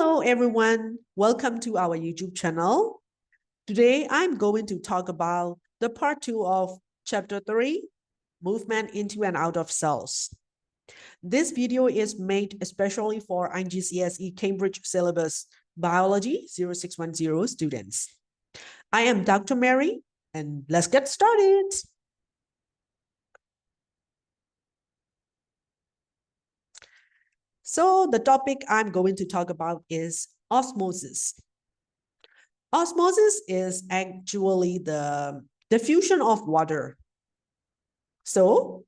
Hello everyone, welcome to our YouTube channel. Today I'm going to talk about the part 2 of chapter 3, movement into and out of cells. This video is made especially for IGCSE Cambridge syllabus Biology 0610 students. I am Dr. Mary and let's get started. So the topic I'm going to talk about is osmosis. Osmosis is actually the diffusion of water. So,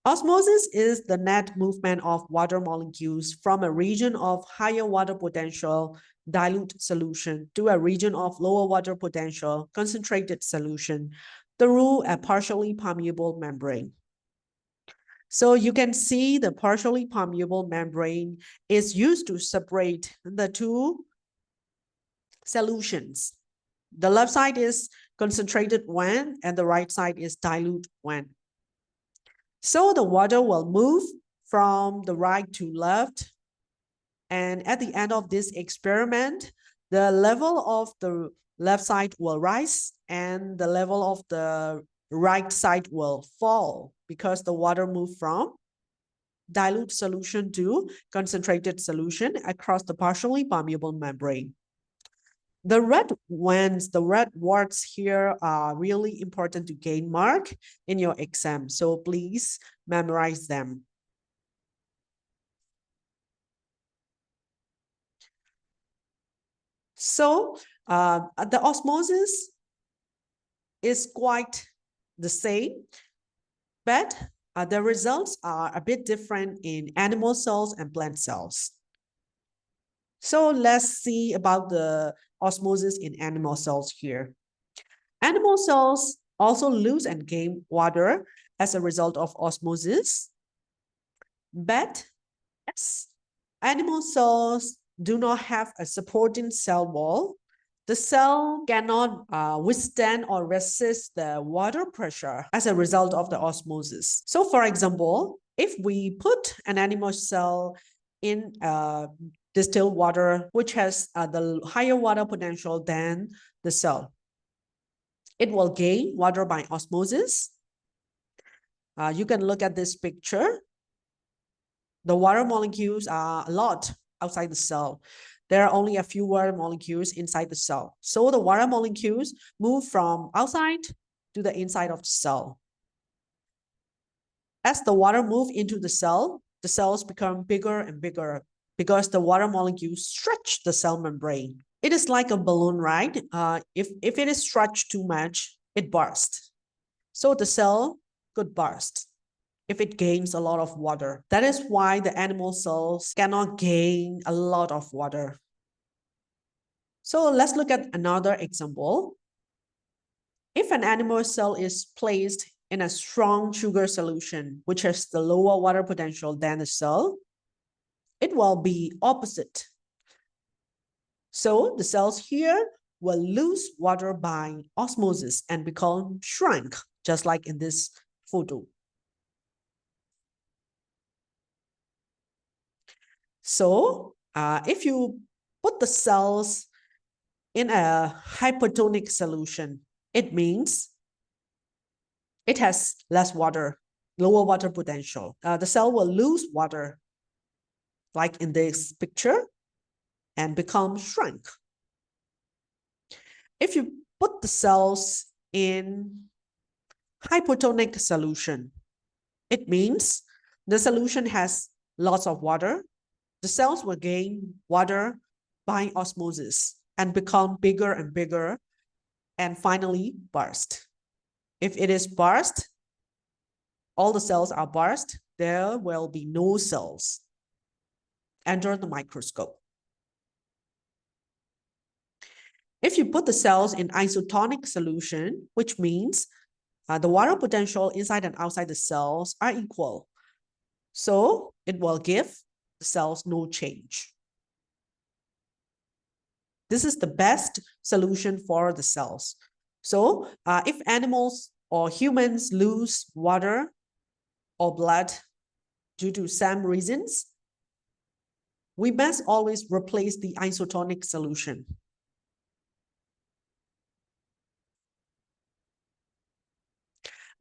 osmosis is the net movement of water molecules from a region of higher water potential dilute solution to a region of lower water potential concentrated solution through a partially permeable membrane. So you can see the partially permeable membrane is used to separate the two solutions. The left side is concentrated when and the right side is dilute when. So the water will move from the right to left. And at the end of this experiment, the level of the left side will rise and the level of the right side will fall because the water moved from dilute solution to concentrated solution across the partially permeable membrane. The red words here are really important to gain mark in your exam. So please memorize them. So the osmosis is quite the same, but the results are a bit different in animal cells and plant cells. So let's see about the osmosis in animal cells here. Animal cells also lose and gain water as a result of osmosis, but as animal cells do not have a supporting cell wall, the cell cannot withstand or resist the water pressure as a result of the osmosis. So for example, if we put an animal cell in distilled water, which has the higher water potential than the cell, it will gain water by osmosis. You can look at this picture. The water molecules are a lot outside the cell. There are only a few water molecules inside the cell. So the water molecules move from outside to the inside of the cell. As the water moves into the cells become bigger and bigger because the water molecules stretch the cell membrane. It is like a balloon, right? If it is stretched too much, it bursts. So the cell could burst if it gains a lot of water. That is why the animal cells cannot gain a lot of water. So let's look at another example. If an animal cell is placed in a strong sugar solution, which has the lower water potential than the cell, it will be opposite. So the cells here will lose water by osmosis and become shrunk, just like in this photo. So if you put the cells in a hypertonic solution, it means it has less water, lower water potential. The cell will lose water, like in this picture, and become shrunk. If you put the cells in hypotonic solution, it means the solution has lots of water. The cells will gain water by osmosis and become bigger and bigger and finally burst. If it is burst, all the cells are burst, there will be no cells under the microscope. If you put the cells in isotonic solution, which means the water potential inside and outside the cells are equal. So it will give the cells no change. This is the best solution for the cells. So if animals or humans lose water or blood due to some reasons, we must always replace the isotonic solution.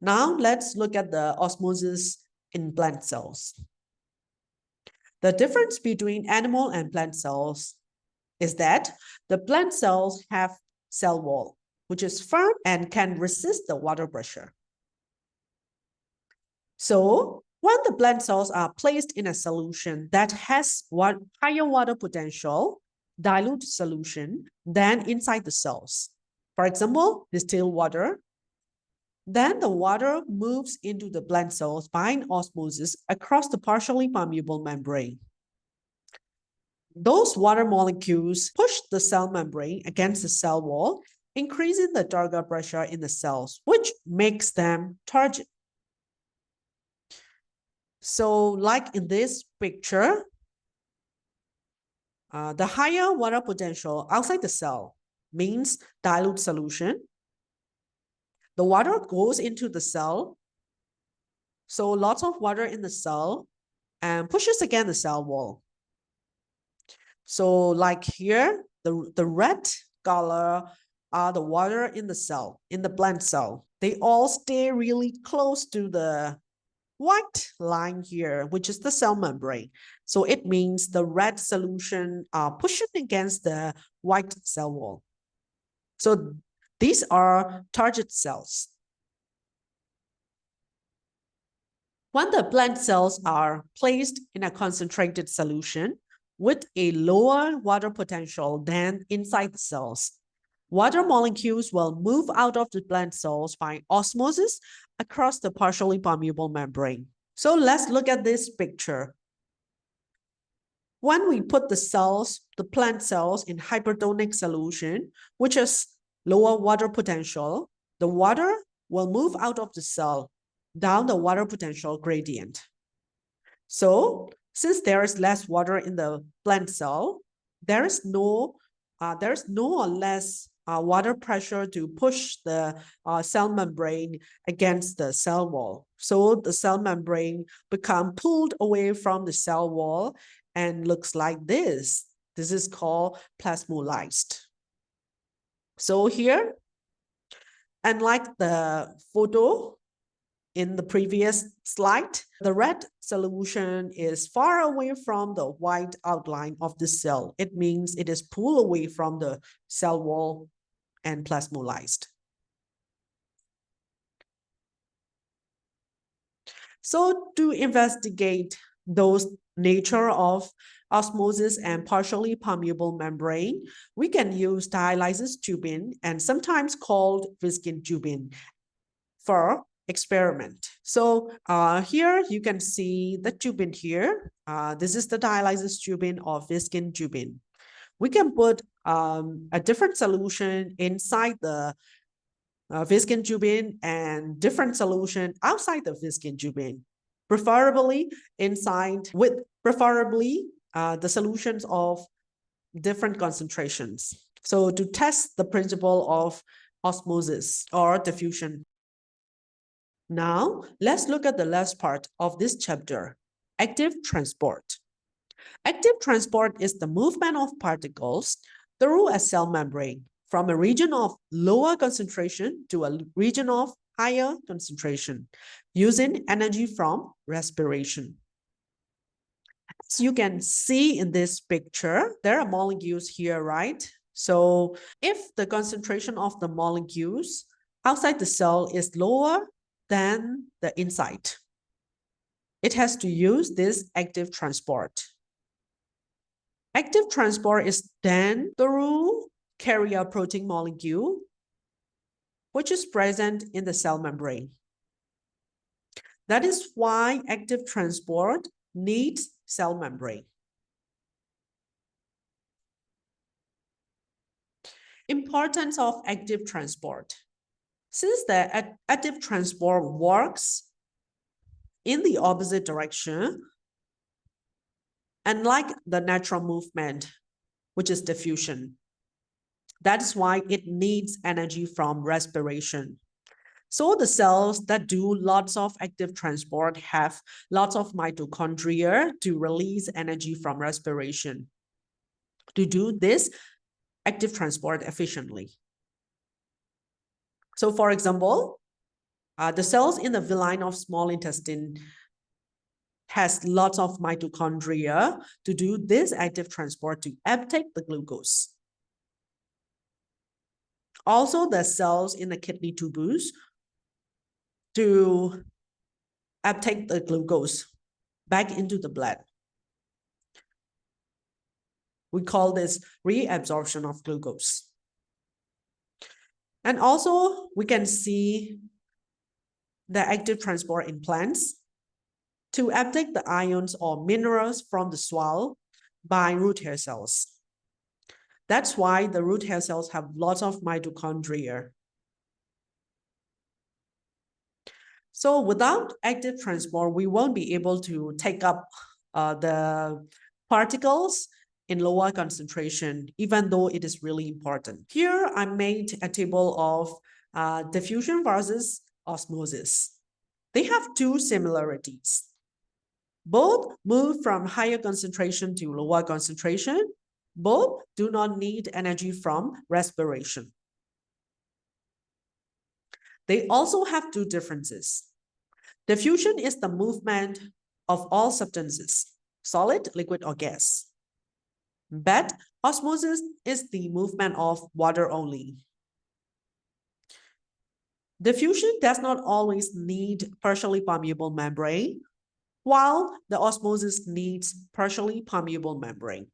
Now let's look at the osmosis in plant cells. The difference between animal and plant cells is that the plant cells have cell wall, which is firm and can resist the water pressure. So when the plant cells are placed in a solution that has higher water potential, dilute solution, than inside the cells, for example, distilled water, then the water moves into the plant cells by osmosis across the partially permeable membrane. Those water molecules push the cell membrane against the cell wall, increasing the target pressure in the cells, which makes them turgid. So like in this picture, the higher water potential outside the cell means dilute solution. The water goes into the cell, so lots of water in the cell and pushes against the cell wall. So like here, the red color are the water in the cell, in the plant cell. They all stay really close to the white line here, which is the cell membrane. So it means the red solution are pushing against the white cell wall. So these are target cells. When the plant cells are placed in a concentrated solution with a lower water potential than inside the cells, water molecules will move out of the plant cells by osmosis across the partially permeable membrane. So let's look at this picture. When we put the cells, the plant cells, in hypertonic solution, which is lower water potential, the water will move out of the cell down the water potential gradient. So since there is less water in the plant cell, there is no or less water pressure to push the cell membrane against the cell wall. So the cell membrane become pulled away from the cell wall and looks like this. This is called plasmolysed. So here, unlike the photo in the previous slide, the red solution is far away from the white outline of the cell. It means it is pulled away from the cell wall and plasmolysed. So to investigate those nature of osmosis and partially permeable membrane, we can use dialysis tubing and sometimes called Visking tubing for experiment. So here you can see the tubing here. This is the dialysis tubing or Visking tubing. We can put a different solution inside the Visking tubing and different solution outside the Visking tubing, preferably inside with the solutions of different concentrations. So to test the principle of osmosis or diffusion. Now, let's look at the last part of this chapter, active transport. Active transport is the movement of particles through a cell membrane from a region of lower concentration to a region of higher concentration using energy from respiration. As you can see in this picture, there are molecules here, right? So if the concentration of the molecules outside the cell is lower than the inside, it has to use this active transport. Active transport is done through carrier protein molecule, which is present in the cell membrane. That is why active transport needs cell membrane. Importance of active transport. Since the active transport works in the opposite direction, unlike the natural movement, which is diffusion, that is why it needs energy from respiration. So the cells that do lots of active transport have lots of mitochondria to release energy from respiration to do this active transport efficiently. So for example, the cells in the villi of small intestine has lots of mitochondria to do this active transport to uptake the glucose. Also, the cells in the kidney tubules to uptake the glucose back into the blood. We call this reabsorption of glucose. And also, we can see the active transport in plants to uptake the ions or minerals from the soil by root hair cells. That's why the root hair cells have lots of mitochondria. So without active transport, we won't be able to take up the particles in lower concentration, even though it is really important. Here, I made a table of diffusion versus osmosis. They have two similarities. Both move from higher concentration to lower concentration. Both do not need energy from respiration. They also have two differences. Diffusion is the movement of all substances, solid, liquid, or gas. But osmosis is the movement of water only. Diffusion does not always need partially permeable membrane, while the osmosis needs partially permeable membrane.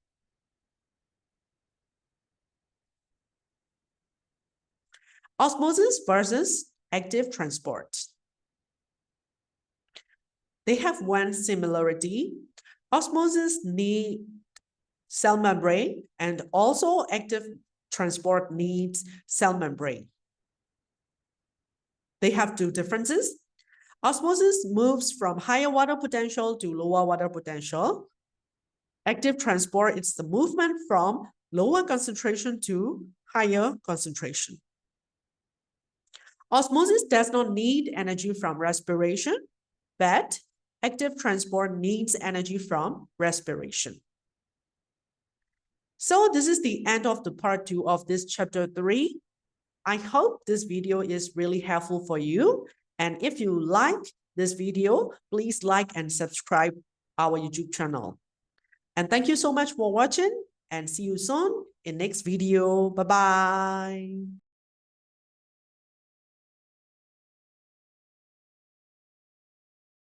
Osmosis versus active transport. They have one similarity. Osmosis needs cell membrane, and also active transport needs cell membrane. They have two differences. Osmosis moves from higher water potential to lower water potential. Active transport is the movement from lower concentration to higher concentration. Osmosis does not need energy from respiration, but active transport needs energy from respiration. So this is the end of the part 2 of this chapter 3. I hope this video is really helpful for you. And if you like this video, please like and subscribe our YouTube channel. And thank you so much for watching, and see you soon in next video. Bye-bye.